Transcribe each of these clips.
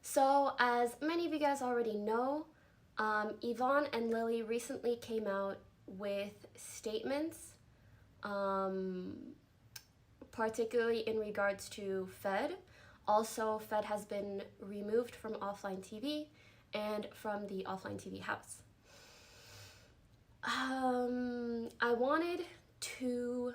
So, as many of you guys already know, Yvonne and Lily recently came out with statements, particularly in regards to Fed. Also, Fed has been removed from OfflineTV and from the OfflineTV house. I wanted to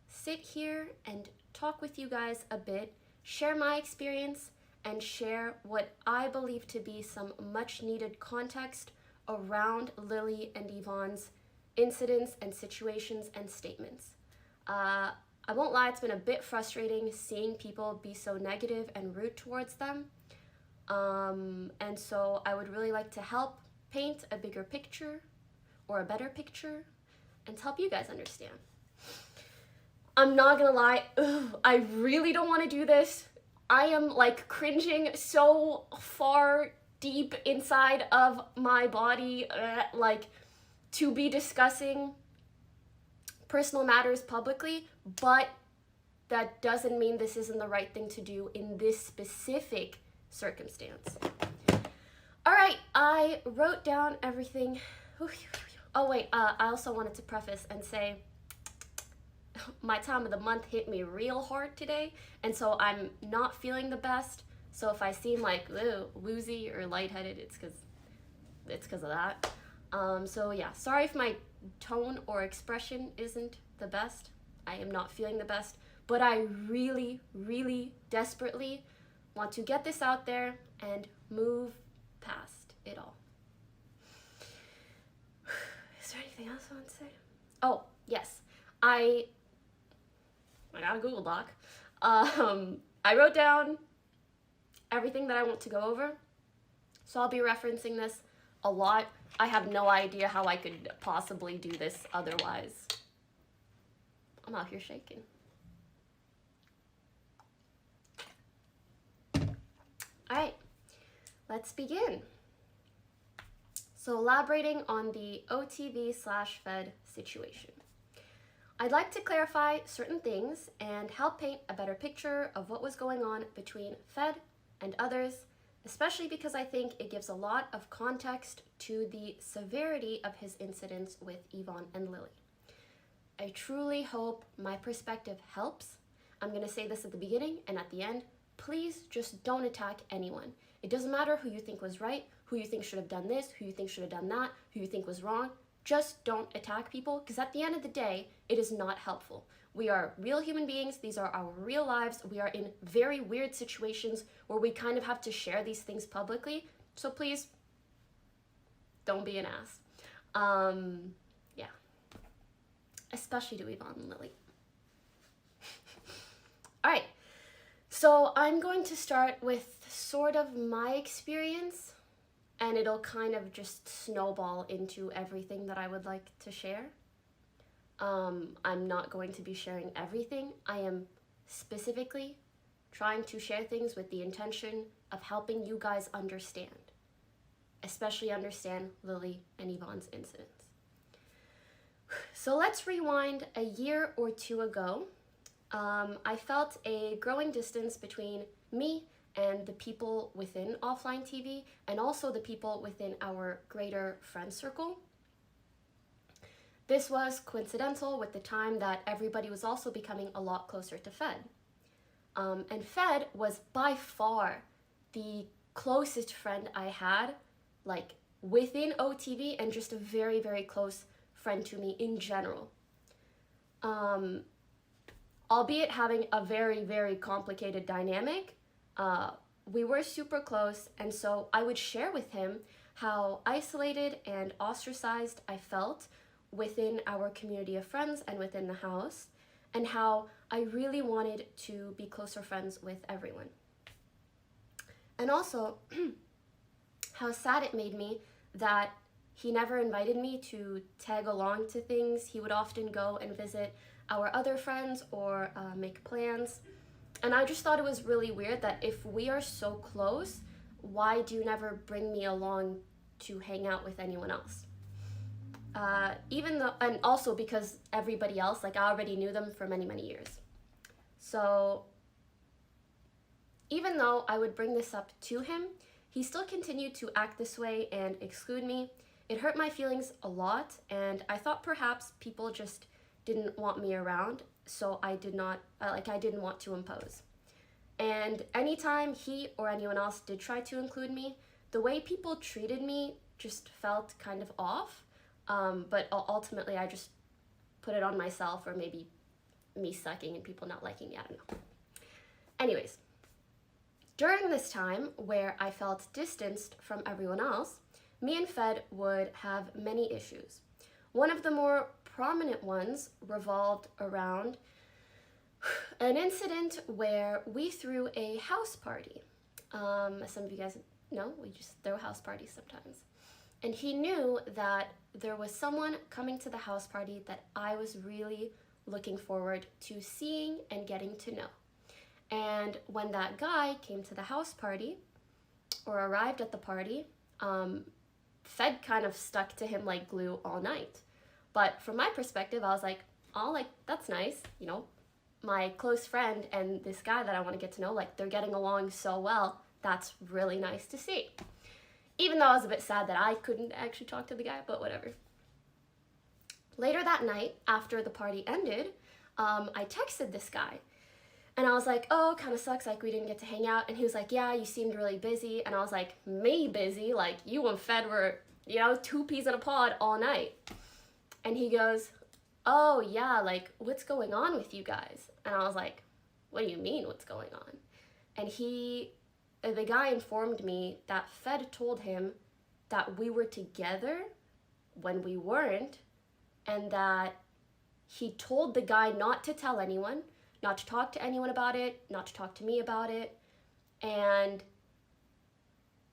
sit here and talk with you guys a bit, share my experience, and share what I believe to be some much needed context around Lily and Yvonne's incidents and situations and statements. I won't lie, it's been a bit frustrating seeing people be so negative and rude towards them. And so I would really like to help paint a bigger picture or a better picture and to help you guys understand. I'm not gonna lie, I really don't want to do this. I am like cringing so far deep inside of my body, like to be discussing personal matters publicly, but that doesn't mean this isn't the right thing to do in this specific circumstance. All right, I wrote down everything. Oh wait, I also wanted to preface and say my time of the month hit me real hard today, and so I'm not feeling the best. So if I seem like woozy or lightheaded, it's because of that. So yeah, sorry if my tone or expression isn't the best. I am not feeling the best, but I really, really desperately want to get this out there and move past it all. Is there anything else I want to say? Oh, yes. I got a Google Doc. I wrote down everything that I want to go over, so I'll be referencing this a lot. I have no idea how I could possibly do this otherwise. I'm out here shaking. All right, let's begin. So elaborating on the OTV/Fed situation. I'd like to clarify certain things and help paint a better picture of what was going on between Fed and others, especially because I think it gives a lot of context to the severity of his incidents with Yvonne and Lily. I truly hope my perspective helps. I'm going to say this at the beginning and at the end. Please just don't attack anyone. It doesn't matter who you think was right, who you think should have done this, who you think should have done that, who you think was wrong. Just don't attack people, because at the end of the day, it is not helpful. We are real human beings. These are our real lives. We are in very weird situations where we kind of have to share these things publicly. So please, don't be an ass. Yeah. Especially to Yvonne and Lily. All right. So I'm going to start with sort of my experience, and it'll kind of just snowball into everything that I would like to share. I'm not going to be sharing everything. I am specifically trying to share things with the intention of helping you guys understand, especially understand Lily and Yvonne's incidents. So let's rewind a year or two ago. I felt a growing distance between me and the people within OfflineTV, and also the people within our greater friend circle. This was coincidental with the time that everybody was also becoming a lot closer to Fed. And Fed was by far the closest friend I had, like within OTV, and just a very, very close friend to me in general. Albeit having a very, very complicated dynamic, we were super close, and so I would share with him how isolated and ostracized I felt within our community of friends and within the house, and how I really wanted to be closer friends with everyone. And also, how sad it made me that he never invited me to tag along to things. He would often go and visit our other friends or make plans. And I just thought it was really weird that if we are so close, why do you never bring me along to hang out with anyone else? Even though, and also because everybody else, like I already knew them for many, many years. So even though I would bring this up to him, he still continued to act this way and exclude me. It hurt my feelings a lot, and I thought perhaps people just didn't want me around, so I didn't want to impose. And anytime he or anyone else did try to include me, the way people treated me just felt kind of off, but ultimately I just put it on myself, or maybe me sucking and people not liking me, I don't know. Anyways, during this time where I felt distanced from everyone else, me and Fed would have many issues. One of the more prominent ones revolved around an incident where we threw a house party. Some of you guys know, we just throw house parties sometimes. And he knew that there was someone coming to the house party that I was really looking forward to seeing and getting to know. And when that guy came to the house party, or arrived at the party, Fed kind of stuck to him like glue all night. But from my perspective, I was like, oh, like, that's nice, you know, my close friend and this guy that I want to get to know, like, they're getting along so well. That's really nice to see. Even though I was a bit sad that I couldn't actually talk to the guy, but whatever. Later that night, after the party ended, I texted this guy. And I was like, oh, kind of sucks, like, we didn't get to hang out. And he was like, yeah, you seemed really busy. And I was like, me busy? Like, you and Fed were, you know, 2 peas in a pod all night. And he goes, oh, yeah, like, what's going on with you guys? And I was like, what do you mean, what's going on? And the guy informed me that Fed told him that we were together when we weren't, and that he told the guy not to tell anyone, not to talk to anyone about it, not to talk to me about it. And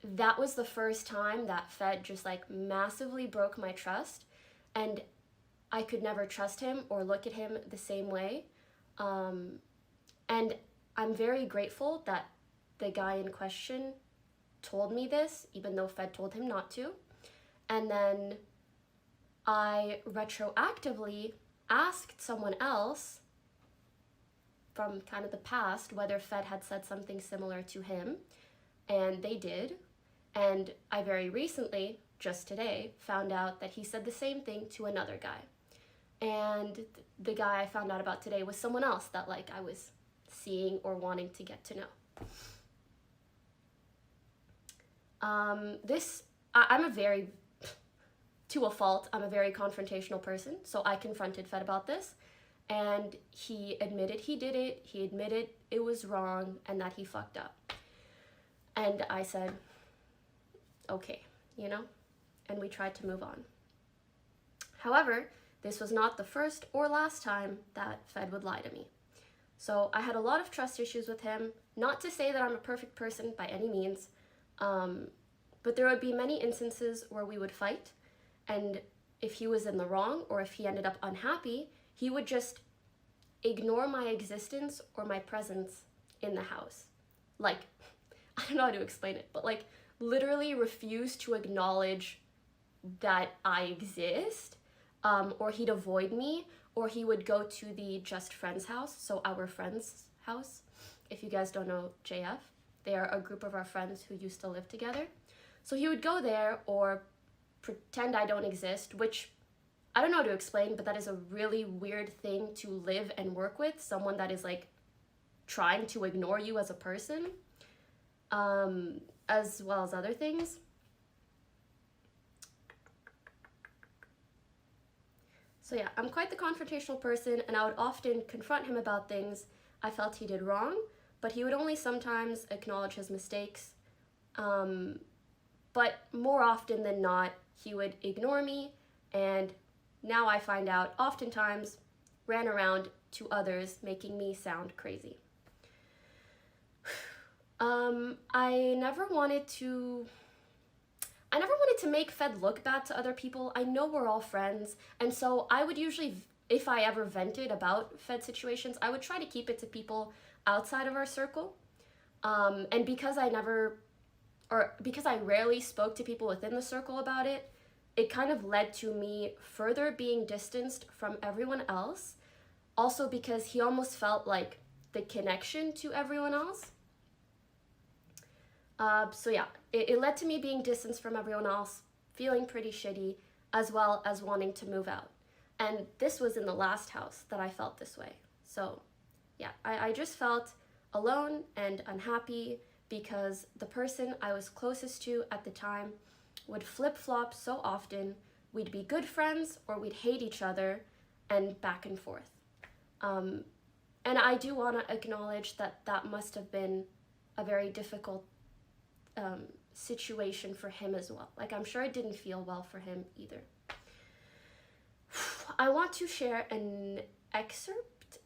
that was the first time that Fed just like massively broke my trust, and I could never trust him or look at him the same way. And I'm very grateful that the guy in question told me this, even though Fed told him not to. And then I retroactively asked someone else from kind of the past whether Fed had said something similar to him, and they did. And I very recently, just today, found out that he said the same thing to another guy. And the guy I found out about today was someone else that like I was seeing or wanting to get to know. I'm a very, to a fault, I'm a very confrontational person, so I confronted Fed about this, and he admitted he did it, he admitted it was wrong, and that he fucked up. And I said, okay, you know, and we tried to move on. However, this was not the first or last time that Fed would lie to me. So I had a lot of trust issues with him, not to say that I'm a perfect person by any means, but there would be many instances where we would fight, and if he was in the wrong or if he ended up unhappy, he would just ignore my existence or my presence in the house. Like, I don't know how to explain it, but like literally refuse to acknowledge that I exist, or he'd avoid me, or he would go to the Just Friends house, so our friend's house. If you guys don't know JF, they are a group of our friends who used to live together. So he would go there or pretend I don't exist, which I don't know how to explain, but that is a really weird thing to live and work with, someone that is like trying to ignore you as a person, as well as other things. So yeah, I'm quite the confrontational person, and I would often confront him about things I felt he did wrong, but he would only sometimes acknowledge his mistakes. But more often than not, he would ignore me, and now I find out oftentimes ran around to others, making me sound crazy. I never wanted to make Fed look bad to other people. I know we're all friends, and so I would usually, if I ever vented about Fed situations, I would try to keep it to people outside of our circle. And because I rarely spoke to people within the circle about it, it kind of led to me further being distanced from everyone else. Also because he almost felt like the connection to everyone else. So yeah, it led to me being distanced from everyone else, feeling pretty shitty, as well as wanting to move out. And this was in the last house that I felt this way. So yeah, I just felt alone and unhappy because the person I was closest to at the time would flip-flop so often. We'd be good friends or we'd hate each other, and back and forth. And I do want to acknowledge that that must have been a very difficult situation for him as well. Like, I'm sure it didn't feel well for him either. I want to share an excerpt,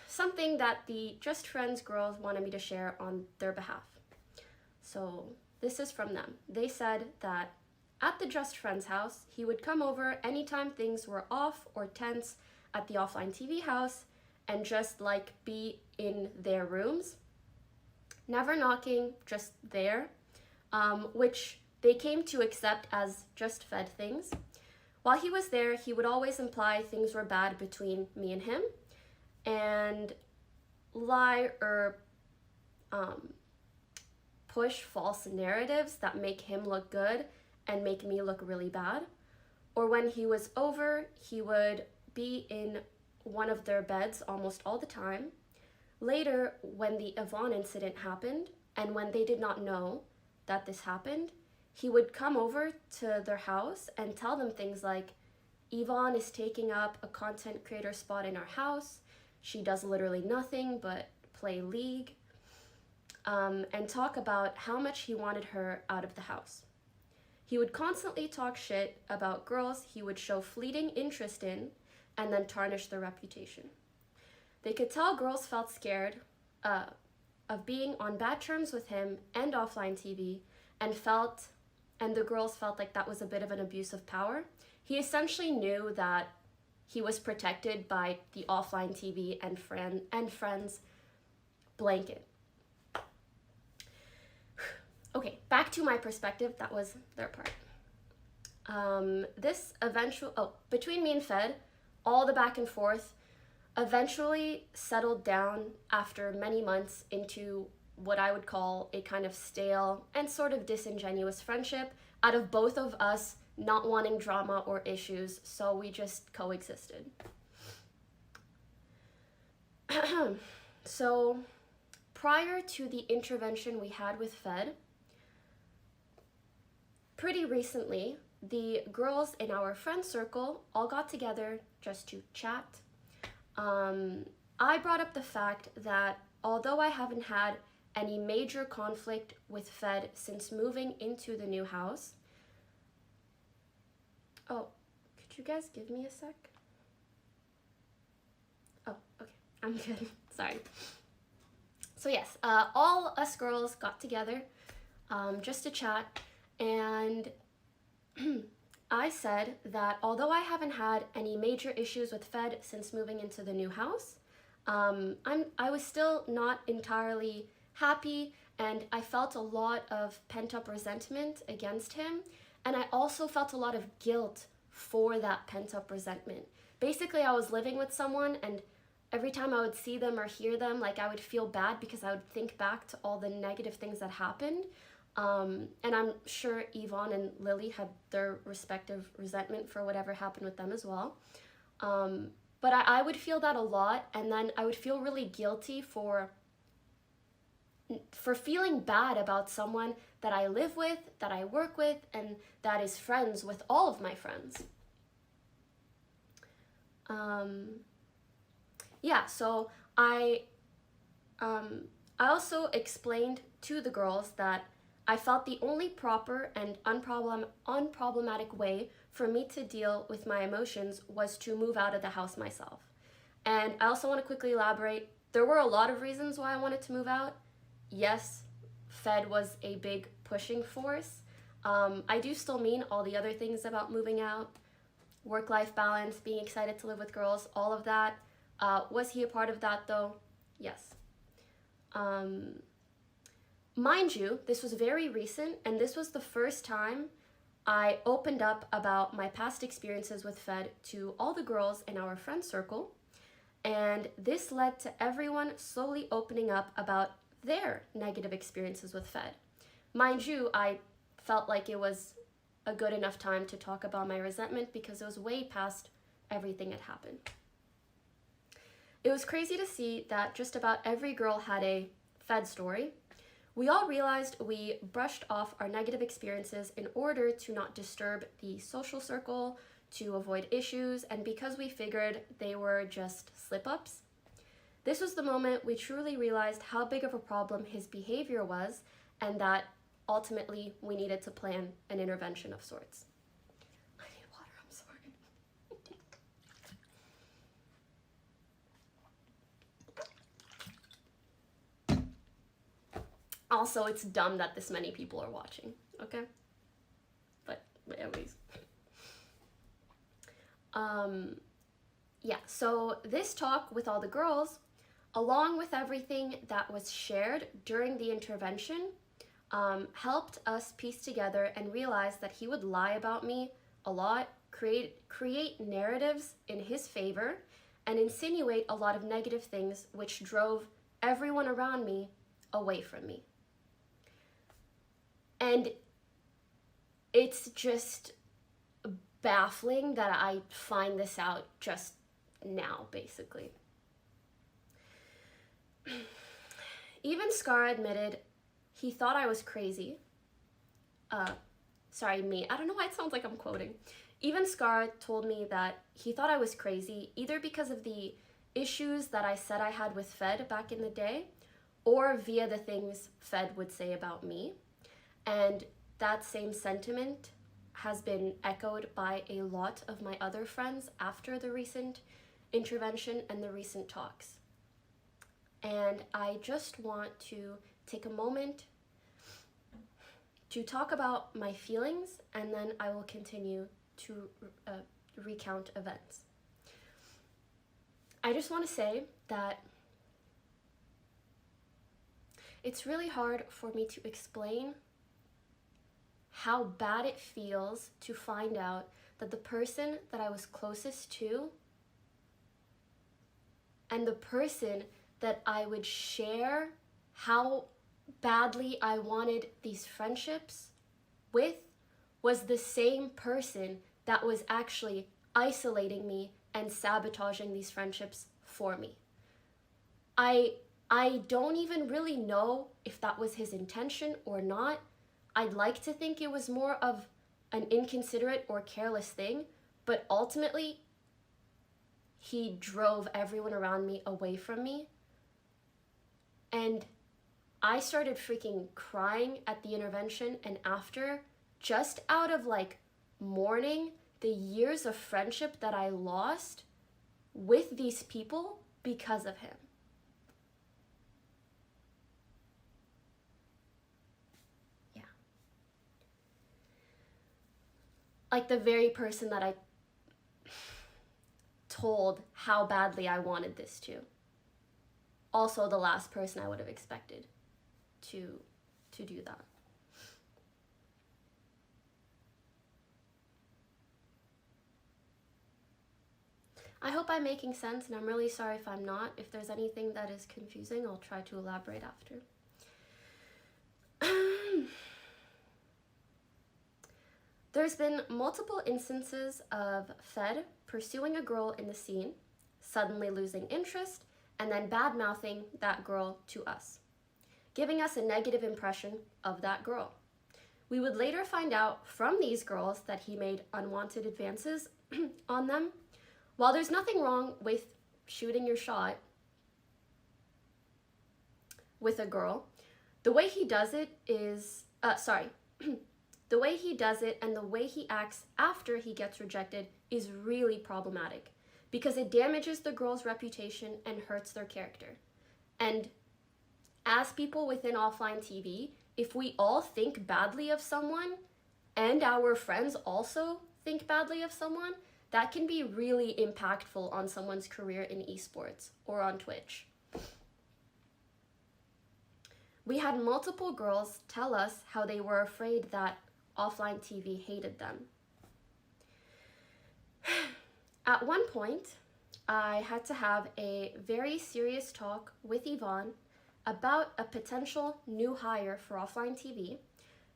something that the Just Friends girls wanted me to share on their behalf. So this is from them. They said that at the Just Friends house, he would come over anytime things were off or tense at the OfflineTV house and just like be in their rooms, never knocking, just there, which they came to accept as just Fed things. While he was there, he would always imply things were bad between me and him, and lie or push false narratives that make him look good and make me look really bad. Or when he was over, he would be in one of their beds almost all the time. Later, when the Yvonne incident happened, and when they did not know that this happened, he would come over to their house and tell them things like, Yvonne is taking up a content creator spot in our house. She does literally nothing but play League, and talk about how much he wanted her out of the house. He would constantly talk shit about girls he would show fleeting interest in and then tarnish their reputation. They could tell girls felt scared of being on bad terms with him and OfflineTV, and the girls felt like that was a bit of an abuse of power. He essentially knew that he was protected by the OfflineTV and friends blanket. Okay, back to my perspective. That was their part. Between me and Fed, all the back and forth eventually settled down after many months into what I would call a kind of stale and sort of disingenuous friendship out of both of us not wanting drama or issues, so we just coexisted. So prior to the intervention we had with Fed, pretty recently, the girls in our friend circle all got together just to chat. I brought up the fact that although I haven't had any major conflict with Fed since moving into the new house. Oh, could you guys give me a sec? Oh, okay, I'm good. Sorry. So yes, all us girls got together just to chat, and I said that although I haven't had any major issues with Fed since moving into the new house, I was still not entirely happy, and I felt a lot of pent-up resentment against him, and I also felt a lot of guilt for that pent-up resentment. Basically, I was living with someone, and every time I would see them or hear them, like, I would feel bad because I would think back to all the negative things that happened. And I'm sure Yvonne and Lily had their respective resentment for whatever happened with them as well. But I would feel that a lot, and then I would feel really guilty for feeling bad about someone that I live with, that I work with, and that is friends with all of my friends. Yeah, so I also explained to the girls that I felt the only proper and unproblematic way for me to deal with my emotions was to move out of the house myself. And I also want to quickly elaborate. There were a lot of reasons why I wanted to move out. Yes, Fed was a big pushing force. I do still mean all the other things about moving out, work-life balance, being excited to live with girls, all of that. Was he a part of that though? Yes. Mind you, this was very recent, and this was the first time I opened up about my past experiences with Fed to all the girls in our friend circle, and this led to everyone slowly opening up about their negative experiences with Fed. Mind you, I felt like it was a good enough time to talk about my resentment because it was way past everything that happened. It was crazy to see that just about every girl had a Fed story. We all realized we brushed off our negative experiences in order to not disturb the social circle, to avoid issues, and because we figured they were just slip-ups. This was the moment we truly realized how big of a problem his behavior was, and that ultimately we needed to plan an intervention of sorts. I need water, I'm sorry. Also, it's dumb that this many people are watching, okay? But anyways. Yeah, so this talk with all the girls, along with everything that was shared during the intervention, helped us piece together and realize that he would lie about me a lot, create narratives in his favor, and insinuate a lot of negative things which drove everyone around me away from me. And it's just baffling that I find this out just now, basically. Even Scar admitted he thought I was crazy. Sorry, me. I don't know why it sounds like I'm quoting. Even Scar told me that he thought I was crazy, either because of the issues that I said I had with Fed back in the day, or via the things Fed would say about me. And that same sentiment has been echoed by a lot of my other friends after the recent intervention and the recent talks. And I just want to take a moment to talk about my feelings, and then I will continue to recount events. I just want to say that it's really hard for me to explain how bad it feels to find out that the person that I was closest to and the person that I would share how badly I wanted these friendships with was the same person that was actually isolating me and sabotaging these friendships for me. I don't even really know if that was his intention or not. I'd like to think it was more of an inconsiderate or careless thing, but ultimately, he drove everyone around me away from me. And I started freaking crying at the intervention and after, just out of like mourning the years of friendship that I lost with these people because of him. Like the very person that I told how badly I wanted this to. Also the last person I would have expected to do that. I hope I'm making sense, and I'm really sorry if I'm not. If there's anything that is confusing, I'll try to elaborate after. There's been multiple instances of Fed pursuing a girl in the scene, suddenly losing interest, and then bad-mouthing that girl to us, giving us a negative impression of that girl. We would later find out from these girls that he made unwanted advances on them. While there's nothing wrong with shooting your shot with a girl, the way he does it is, the way he does it and the way he acts after he gets rejected is really problematic because it damages the girl's reputation and hurts their character. And as people within OfflineTV, if we all think badly of someone and our friends also think badly of someone, that can be really impactful on someone's career in esports or on Twitch. We had multiple girls tell us how they were afraid that OfflineTV hated them. At one point, I had to have a very serious talk with Yvonne about a potential new hire for OfflineTV,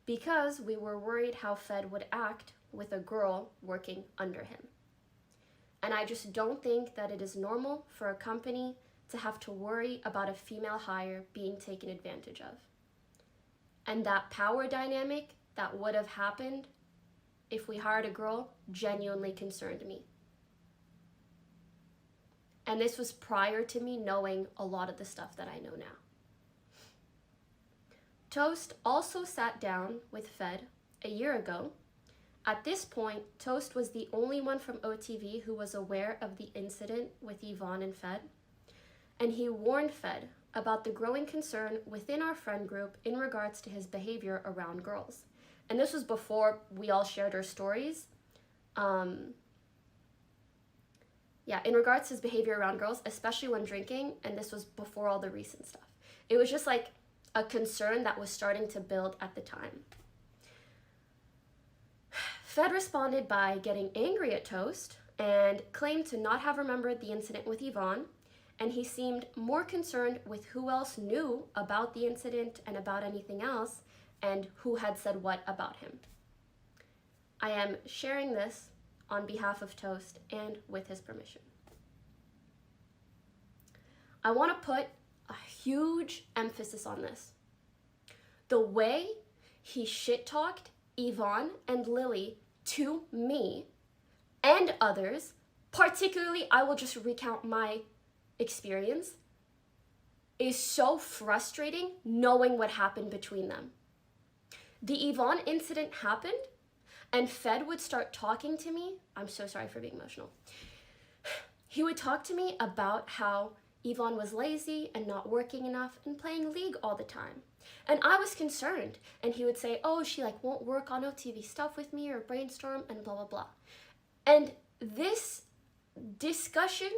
because we were worried how Fed would act with a girl working under him. And I just don't think that it is normal for a company to have to worry about a female hire being taken advantage of. And that power dynamic that would have happened if we hired a girl genuinely concerned me. And this was prior to me knowing a lot of the stuff that I know now. Toast also sat down with Fed a year ago. At this point, Toast was the only one from OTV who was aware of the incident with Yvonne and Fed. And he warned Fed about the growing concern within our friend group in regards to his behavior around girls. And this was before we all shared our stories. In regards to his behavior around girls, especially when drinking, and this was before all the recent stuff. It was just like a concern that was starting to build at the time. Fed responded by getting angry at Toast and claimed to not have remembered the incident with Yvonne, and he seemed more concerned with who else knew about the incident and about anything else, and who had said what about him. I am sharing this on behalf of Toast and with his permission. I want to put a huge emphasis on this. The way he shit-talked Yvonne and Lily to me and others, particularly, I will just recount my experience, is so frustrating knowing what happened between them. The Yvonne incident happened, and Fed would start talking to me. I'm so sorry for being emotional. He would talk to me about how Yvonne was lazy and not working enough and playing League all the time. And I was concerned. And he would say, oh, she won't work on OTV stuff with me or brainstorm and blah, blah, blah. And this discussion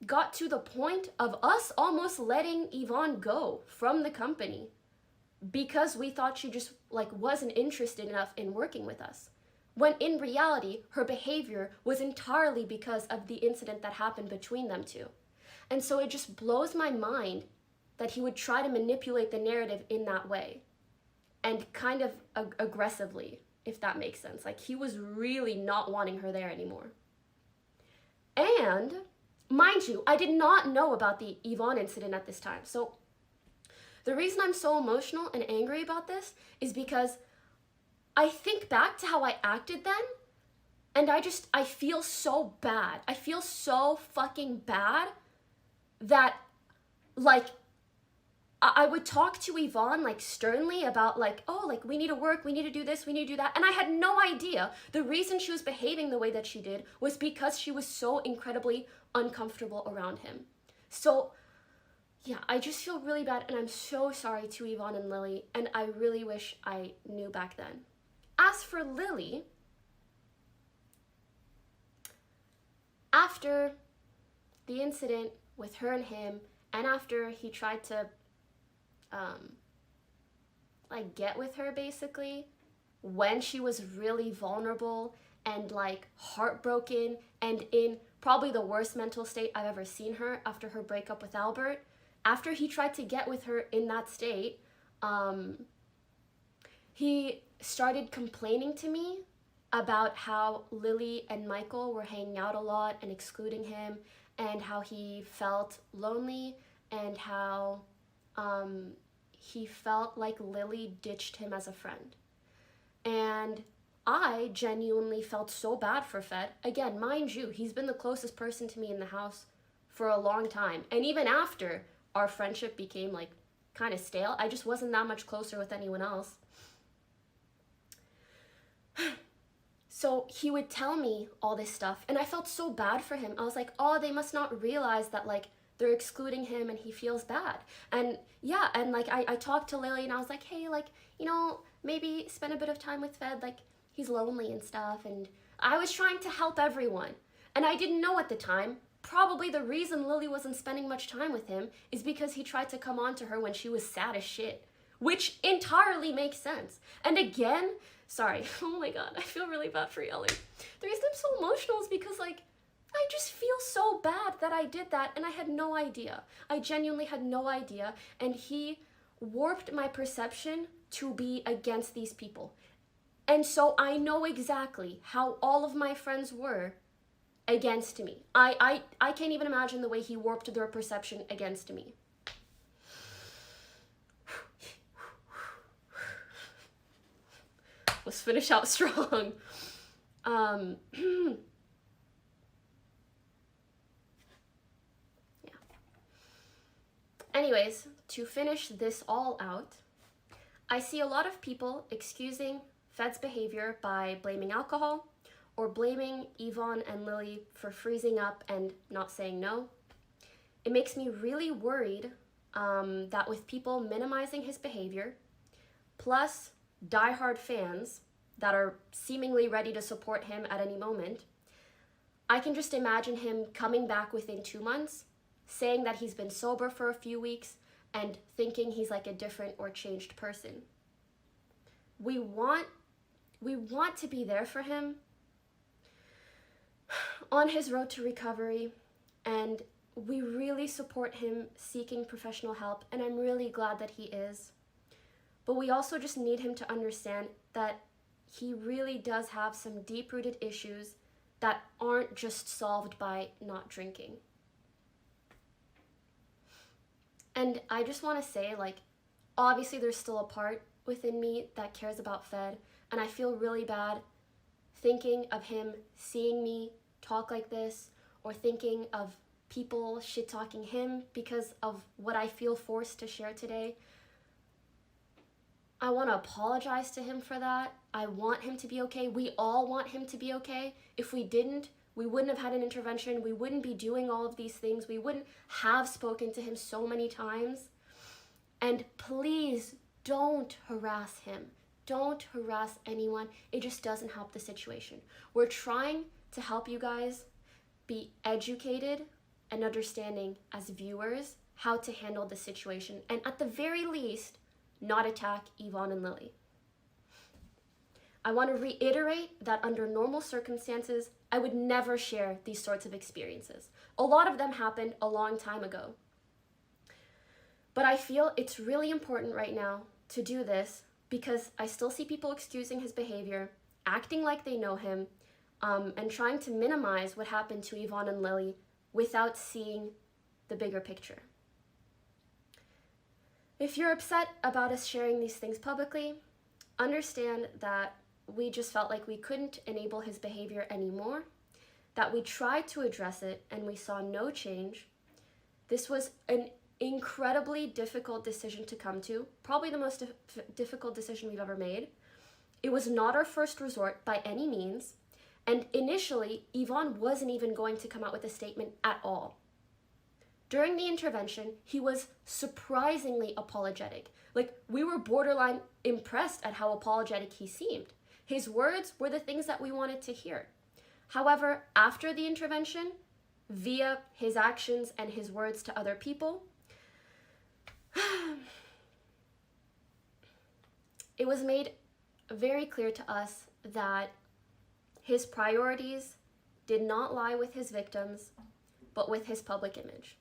got to the point of us almost letting Yvonne go from the company because we thought she just wasn't interested enough in working with us. When in reality, her behavior was entirely because of the incident that happened between them two. And so it just blows my mind that he would try to manipulate the narrative in that way. And kind of aggressively, if that makes sense. He was really not wanting her there anymore. And, mind you, I did not know about the Yvonne incident at this time. So the reason I'm so emotional and angry about this is because I think back to how I acted then, and I feel so bad. I feel so fucking bad that, I would talk to Yvonne, sternly about, we need to work, we need to do this, we need to do that, and I had no idea the reason she was behaving the way that she did was because she was so incredibly uncomfortable around him. So, yeah, I just feel really bad, and I'm so sorry to Yvonne and Lily, and I really wish I knew back then. As for Lily, after the incident with her and him, and after he tried to, get with her, basically, when she was really vulnerable and, heartbroken and in probably the worst mental state I've ever seen her after her breakup with Albert, after he tried to get with her in that state, he started complaining to me about how Lily and Michael were hanging out a lot and excluding him, and how he felt lonely, and how he felt like Lily ditched him as a friend. And I genuinely felt so bad for Fed. Again, mind you, he's been the closest person to me in the house for a long time. And even after our friendship became kind of stale, I just wasn't that much closer with anyone else. So he would tell me all this stuff, and I felt so bad for him. I was like, oh, they must not realize that they're excluding him and he feels bad. And yeah, and I talked to Lily and I was like, hey, maybe spend a bit of time with Fed, he's lonely and stuff. And I was trying to help everyone. And I didn't know at the time, probably the reason Lily wasn't spending much time with him is because he tried to come on to her when she was sad as shit, which entirely makes sense. And again, sorry, oh my God, I feel really bad for yelling. The reason I'm so emotional is because I just feel so bad that I did that, and I had no idea. I genuinely had no idea, and he warped my perception to be against these people. And so I know exactly how all of my friends were against me. I can't even imagine the way he warped their perception against me. Let's finish out strong. Yeah. Anyways, to finish this all out, I see a lot of people excusing Fed's behavior by blaming alcohol or blaming Yvonne and Lily for freezing up and not saying no. It makes me really worried that with people minimizing his behavior, plus diehard fans that are seemingly ready to support him at any moment, I can just imagine him coming back within 2 months, saying that he's been sober for a few weeks, and thinking he's like a different or changed person. We want to be there for him on his road to recovery, and we really support him seeking professional help, and I'm really glad that he is. But we also just need him to understand that he really does have some deep-rooted issues that aren't just solved by not drinking. And I just want to say, like, obviously there's still a part within me that cares about Fed, and I feel really bad thinking of him seeing me talk like this, or thinking of people shit-talking him because of what I feel forced to share today. I want to apologize to him for that. I want him to be okay. We all want him to be okay. If we didn't, we wouldn't have had an intervention. We wouldn't be doing all of these things. We wouldn't have spoken to him so many times. And please don't harass him. Don't harass anyone. It just doesn't help the situation. We're trying to help you guys be educated and understanding as viewers how to handle the situation. And at the very least, not attack Yvonne and Lily. I want to reiterate that under normal circumstances, I would never share these sorts of experiences. A lot of them happened a long time ago. But I feel it's really important right now to do this because I still see people excusing his behavior, acting like they know him, and trying to minimize what happened to Yvonne and Lily without seeing the bigger picture. If you're upset about us sharing these things publicly, understand that we just felt like we couldn't enable his behavior anymore, that we tried to address it and we saw no change. This was an incredibly difficult decision to come to, probably the most difficult decision we've ever made. It was not our first resort by any means, and initially, Yvonne wasn't even going to come out with a statement at all. During the intervention, he was surprisingly apologetic. Like, we were borderline impressed at how apologetic he seemed. His words were the things that we wanted to hear. However, after the intervention, via his actions and his words to other people, it was made very clear to us that his priorities did not lie with his victims, but with his public image.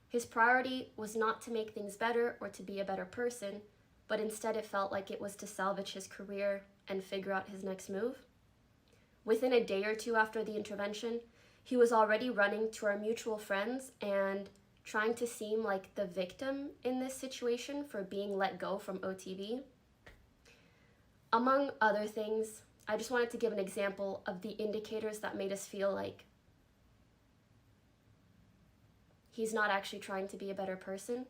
His priority was not to make things better or to be a better person, but instead it felt like it was to salvage his career and figure out his next move. Within a day or two after the intervention, he was already running to our mutual friends and trying to seem like the victim in this situation for being let go from OTV. Among other things, I just wanted to give an example of the indicators that made us feel like he's not actually trying to be a better person.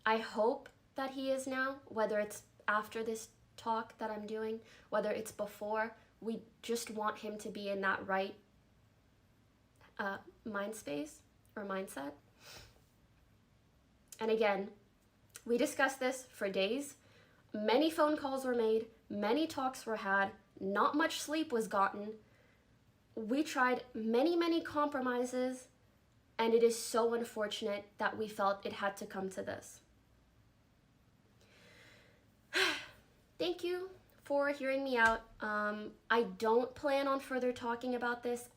I hope that he is now, whether it's after this talk that I'm doing, whether it's before. We just want him to be in that right mind space or mindset. And again, we discussed this for days. Many phone calls were made, many talks were had, not much sleep was gotten. We tried many compromises, and it is so unfortunate that we felt it had to come to this. Thank you for hearing me out. I don't plan on further talking about this.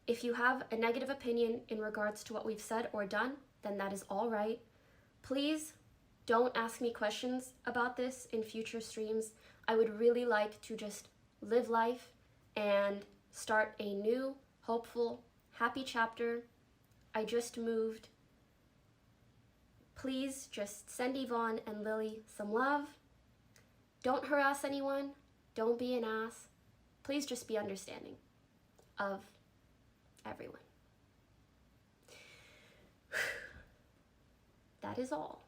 If you have a negative opinion in regards to what we've said or done, then that is all right. Please don't ask me questions about this in future streams. I would really like to just live life and start a new, hopeful, happy chapter. I just moved. Please just send Yvonne and Lily some love. Don't harass anyone. Don't be an ass. Please just be understanding of everyone. That is all.